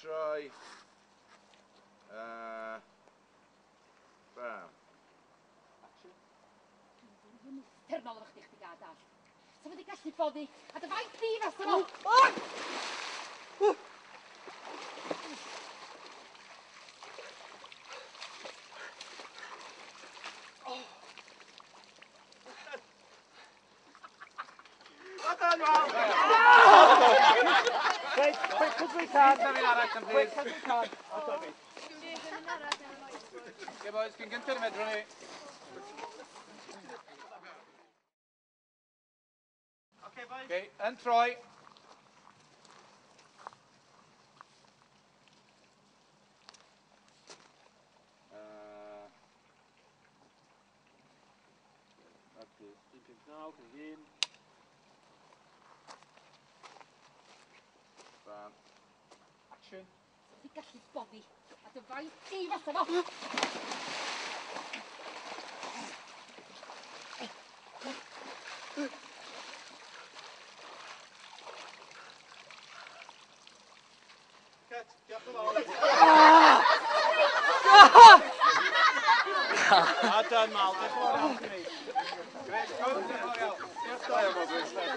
troi. Bam. Dwi'n uffernol efo chdi gadael. Sa wedi gallu boddi, a dy faint di fas o. Wait, quick as we can. Something arall yn Quick plîs. as we can. Okay, boys, cyn gyntaf yn medrwn ni. Okay, yn troi. Bam. Action. Sa wedi gallu boddi, a dy faint di fas o. A done, Mal. Just one out for me. Greg, go. Diolch yn fawr iawn. Diolch yn fawr.